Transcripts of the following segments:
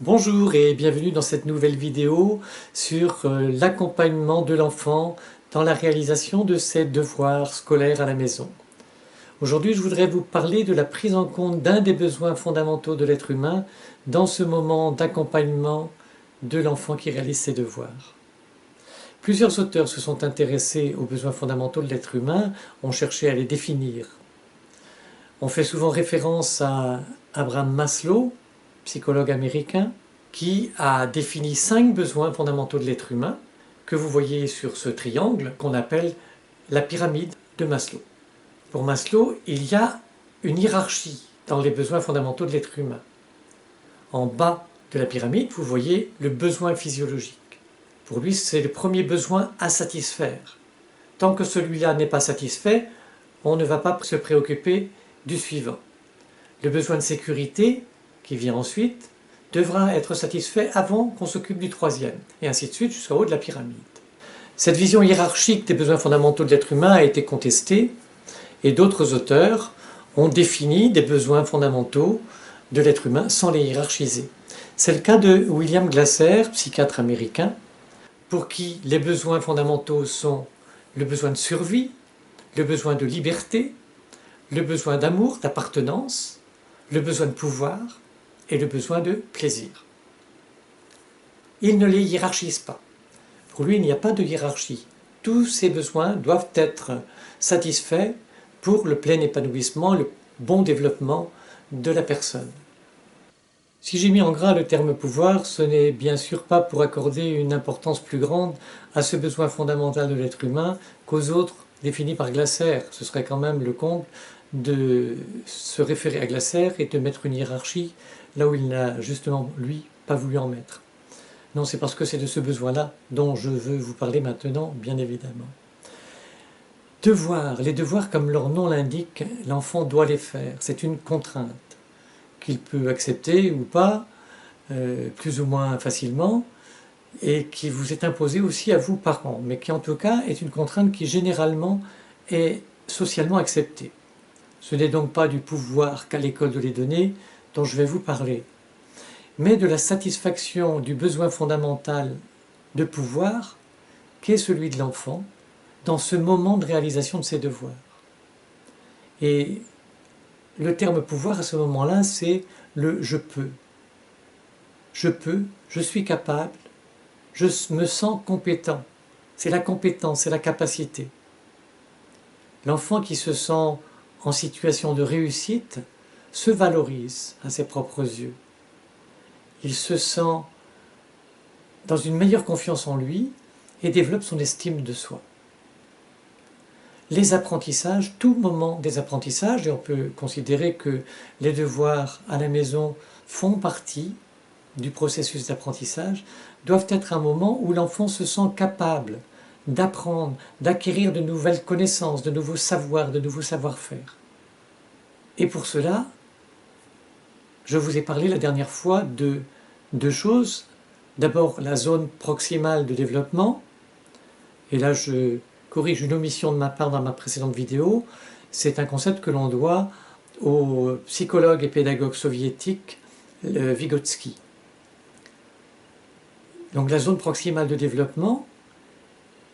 Bonjour et bienvenue dans cette nouvelle vidéo sur l'accompagnement de l'enfant dans la réalisation de ses devoirs scolaires à la maison. Aujourd'hui, je voudrais vous parler de la prise en compte d'un des besoins fondamentaux de l'être humain dans ce moment d'accompagnement de l'enfant qui réalise ses devoirs. Plusieurs auteurs se sont intéressés aux besoins fondamentaux de l'être humain, ont cherché à les définir. On fait souvent référence à Abraham Maslow, psychologue américain, qui a défini 5 besoins fondamentaux de l'être humain, que vous voyez sur ce triangle qu'on appelle la pyramide de Maslow. Pour Maslow, il y a une hiérarchie dans les besoins fondamentaux de l'être humain. En bas de la pyramide, vous voyez le besoin physiologique. Pour lui, c'est le premier besoin à satisfaire. Tant que celui-là n'est pas satisfait, on ne va pas se préoccuper du suivant. Le besoin de sécurité, qui vient ensuite, devra être satisfait avant qu'on s'occupe du troisième, et ainsi de suite jusqu'au haut de la pyramide. Cette vision hiérarchique des besoins fondamentaux de l'être humain a été contestée, et d'autres auteurs ont défini des besoins fondamentaux de l'être humain sans les hiérarchiser. C'est le cas de William Glasser, psychiatre américain, pour qui les besoins fondamentaux sont le besoin de survie, le besoin de liberté, le besoin d'amour, d'appartenance, le besoin de pouvoir et le besoin de plaisir. Il ne les hiérarchise pas. Pour lui, il n'y a pas de hiérarchie. Tous ces besoins doivent être satisfaits pour le plein épanouissement, le bon développement de la personne. Si j'ai mis en gras le terme pouvoir, ce n'est bien sûr pas pour accorder une importance plus grande à ce besoin fondamental de l'être humain qu'aux autres définis par Glasser. Ce serait quand même le comble de se référer à Glasser et de mettre une hiérarchie là où il n'a justement, lui, pas voulu en mettre. Non, c'est parce que c'est de ce besoin-là dont je veux vous parler maintenant, bien évidemment. Devoirs. Les devoirs, comme leur nom l'indique, l'enfant doit les faire. C'est une contrainte qu'il peut accepter ou pas, plus ou moins facilement, et qui vous est imposée aussi à vous, parents, mais qui en tout cas est une contrainte qui généralement est socialement acceptée. Ce n'est donc pas du pouvoir qu'à l'école de les donner dont je vais vous parler, mais de la satisfaction du besoin fondamental de pouvoir qu'est celui de l'enfant dans ce moment de réalisation de ses devoirs. Et le terme pouvoir à ce moment-là, c'est le « je peux ». Je peux, je suis capable, je me sens compétent. C'est la compétence, c'est la capacité. L'enfant qui se sent en situation de réussite se valorise à ses propres yeux. Il se sent dans une meilleure confiance en lui et développe son estime de soi. Les apprentissages, tout moment des apprentissages, et on peut considérer que les devoirs à la maison font partie du processus d'apprentissage, doivent être un moment où l'enfant se sent capable d'apprendre, d'acquérir de nouvelles connaissances, de nouveaux savoirs, de nouveaux savoir-faire. Et pour cela, je vous ai parlé la dernière fois de deux choses. D'abord, la zone proximale de développement, et là je corrige une omission de ma part dans ma précédente vidéo, c'est un concept que l'on doit au psychologue et pédagogue soviétique Vygotsky. Donc la zone proximale de développement,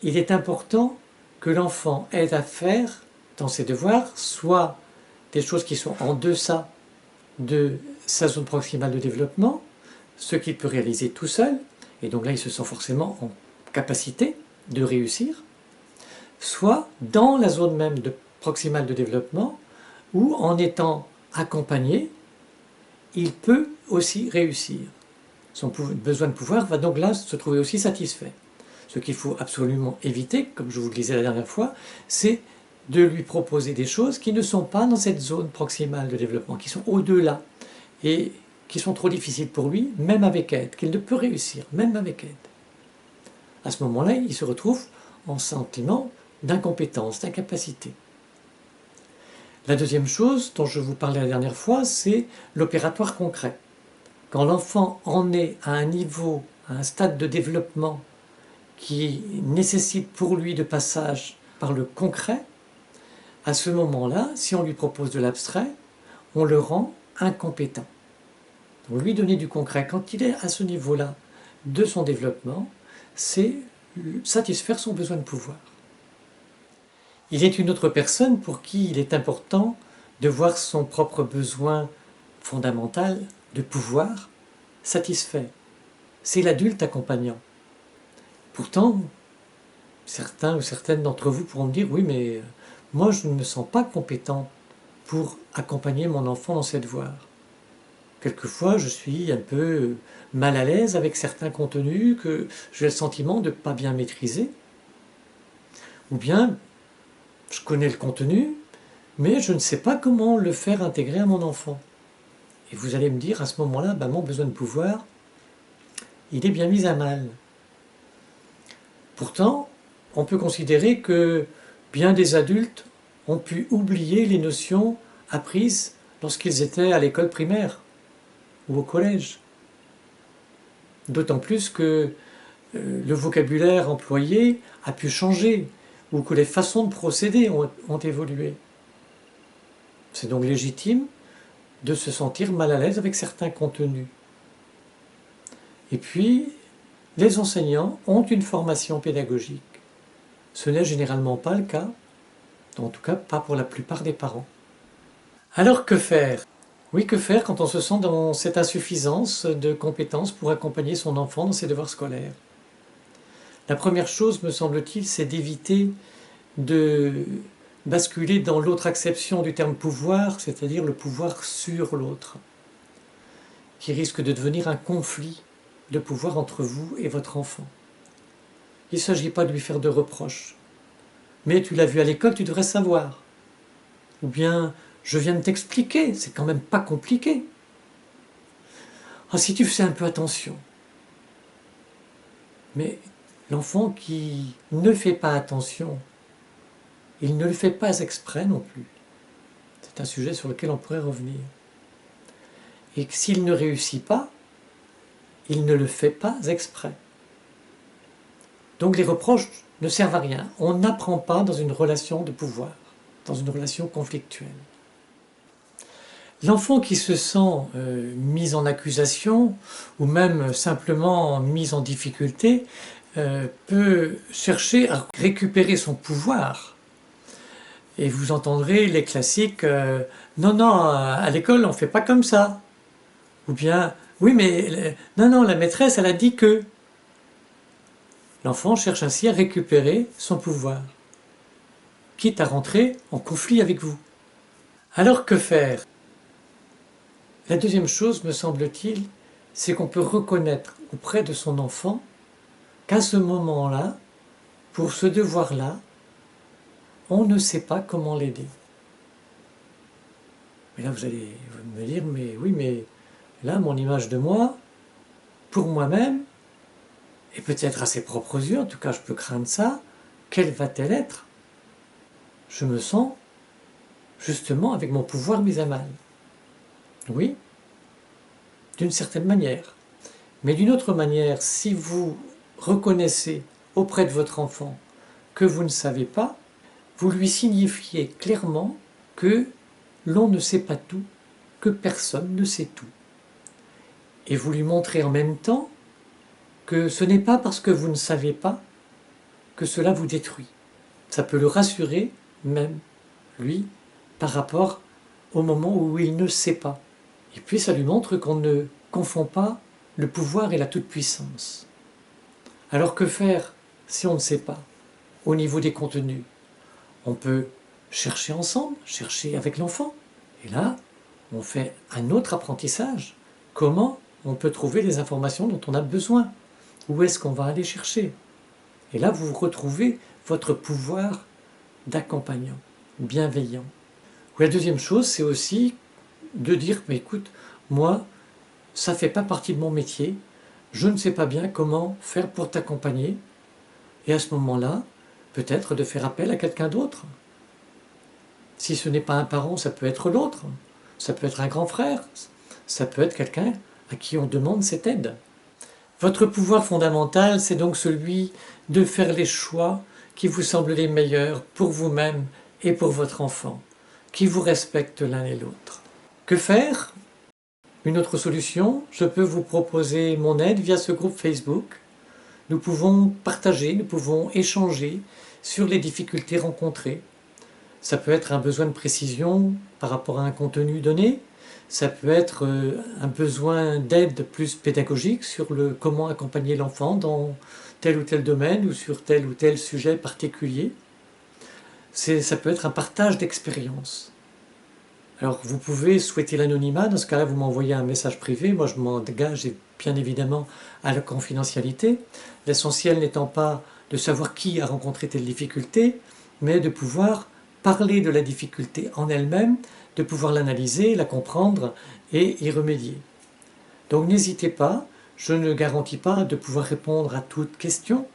il est important que l'enfant ait à faire dans ses devoirs soit des choses qui sont en deçà de sa zone proximale de développement, ce qu'il peut réaliser tout seul, et donc là il se sent forcément en capacité de réussir, soit dans la zone même proximale de développement, où en étant accompagné, il peut aussi réussir. Son besoin de pouvoir va donc là se trouver aussi satisfait. Ce qu'il faut absolument éviter, comme je vous le disais la dernière fois, c'est de lui proposer des choses qui ne sont pas dans cette zone proximale de développement, qui sont au-delà, et qui sont trop difficiles pour lui, même avec aide, qu'il ne peut réussir, même avec aide. À ce moment-là, il se retrouve en sentiment d'incompétence, d'incapacité. La deuxième chose dont je vous parlais la dernière fois, c'est l'opératoire concret. Quand l'enfant en est à un niveau, à un stade de développement qui nécessite pour lui de passage par le concret, à ce moment-là, si on lui propose de l'abstrait, on le rend incompétent. Vous lui donnez du concret. Quand il est à ce niveau-là de son développement, c'est satisfaire son besoin de pouvoir. Il est une autre personne pour qui il est important de voir son propre besoin fondamental de pouvoir satisfait. C'est l'adulte accompagnant. Pourtant, certains ou certaines d'entre vous pourront me dire « Oui, mais moi je ne me sens pas compétent pour accompagner mon enfant dans ses devoirs. Quelquefois, je suis un peu mal à l'aise avec certains contenus que j'ai le sentiment de ne pas bien maîtriser. Ou bien, je connais le contenu, mais je ne sais pas comment le faire intégrer à mon enfant. » Et vous allez me dire à ce moment-là, mon besoin de pouvoir, il est bien mis à mal. Pourtant, on peut considérer que bien des adultes ont pu oublier les notions apprises lorsqu'ils étaient à l'école primaire ou au collège. D'autant plus que le vocabulaire employé a pu changer ou que les façons de procéder ont évolué. C'est donc légitime de se sentir mal à l'aise avec certains contenus. Et puis, les enseignants ont une formation pédagogique. Ce n'est généralement pas le cas, en tout cas pas pour la plupart des parents. Alors que faire? Oui, que faire quand on se sent dans cette insuffisance de compétences pour accompagner son enfant dans ses devoirs scolaires? La première chose, me semble-t-il, c'est d'éviter de basculer dans l'autre acception du terme pouvoir, c'est-à-dire le pouvoir sur l'autre, qui risque de devenir un conflit de pouvoir entre vous et votre enfant. Il ne s'agit pas de lui faire de reproches. Mais tu l'as vu à l'école, tu devrais savoir. Ou bien, je viens de t'expliquer, c'est quand même pas compliqué. Ah, si tu faisais un peu attention. Mais l'enfant qui ne fait pas attention, il ne le fait pas exprès non plus. C'est un sujet sur lequel on pourrait revenir. Et que s'il ne réussit pas, il ne le fait pas exprès. Donc les reproches ne servent à rien. On n'apprend pas dans une relation de pouvoir, dans une relation conflictuelle. L'enfant qui se sent mis en accusation ou même simplement mis en difficulté peut chercher à récupérer son pouvoir. Et vous entendrez les classiques non, non, à l'école on ne fait pas comme ça. Ou bien oui, mais non, non, la maîtresse, elle a dit que. L'enfant cherche ainsi à récupérer son pouvoir, quitte à rentrer en conflit avec vous. Alors que faire? La deuxième chose, me semble-t-il, c'est qu'on peut reconnaître auprès de son enfant qu'à ce moment-là, pour ce devoir-là, on ne sait pas comment l'aider. Mais là, vous allez me dire, mais oui, mais là, mon image de moi, pour moi-même, et peut-être à ses propres yeux, en tout cas je peux craindre ça, quelle va-t-elle être? Je me sens justement avec mon pouvoir mis à mal. Oui, d'une certaine manière. Mais d'une autre manière, si vous reconnaissez auprès de votre enfant que vous ne savez pas, vous lui signifiez clairement que l'on ne sait pas tout, que personne ne sait tout. Et vous lui montrez en même temps que ce n'est pas parce que vous ne savez pas que cela vous détruit. Ça peut le rassurer, même, lui, par rapport au moment où il ne sait pas. Et puis ça lui montre qu'on ne confond pas le pouvoir et la toute-puissance. Alors que faire si on ne sait pas? Au niveau des contenus, on peut chercher ensemble, chercher avec l'enfant. Et là, on fait un autre apprentissage. Comment on peut trouver les informations dont on a besoin? Où est-ce qu'on va aller chercher? Et là, vous retrouvez votre pouvoir d'accompagnant, bienveillant. La deuxième chose, c'est aussi de dire, mais écoute, moi, ça ne fait pas partie de mon métier, je ne sais pas bien comment faire pour t'accompagner, et à ce moment-là, peut-être de faire appel à quelqu'un d'autre. Si ce n'est pas un parent, ça peut être l'autre, ça peut être un grand frère, ça peut être quelqu'un à qui on demande cette aide. Votre pouvoir fondamental, c'est donc celui de faire les choix qui vous semblent les meilleurs pour vous-même et pour votre enfant, qui vous respectent l'un et l'autre. Que faire? Une autre solution, je peux vous proposer mon aide via ce groupe Facebook. Nous pouvons partager, nous pouvons échanger sur les difficultés rencontrées. Ça peut être un besoin de précision par rapport à un contenu donné, ça peut être un besoin d'aide plus pédagogique sur le comment accompagner l'enfant dans tel ou tel domaine ou sur tel ou tel sujet particulier. Ça peut être un partage d'expérience. Alors vous pouvez souhaiter l'anonymat, dans ce cas-là vous m'envoyez un message privé, moi je m'engage bien évidemment à la confidentialité, l'essentiel n'étant pas de savoir qui a rencontré telle difficulté, mais de pouvoir parler de la difficulté en elle-même, de pouvoir l'analyser, la comprendre et y remédier. Donc n'hésitez pas, je ne garantis pas de pouvoir répondre à toutes questions,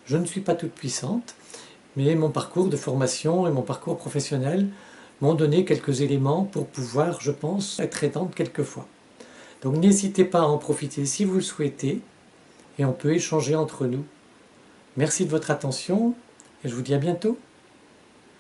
je ne suis pas toute puissante, mais mon parcours de formation et mon parcours professionnel m'ont donné quelques éléments pour pouvoir, je pense, être aidante quelquefois. Donc n'hésitez pas à en profiter si vous le souhaitez, et on peut échanger entre nous. Merci de votre attention, et je vous dis à bientôt.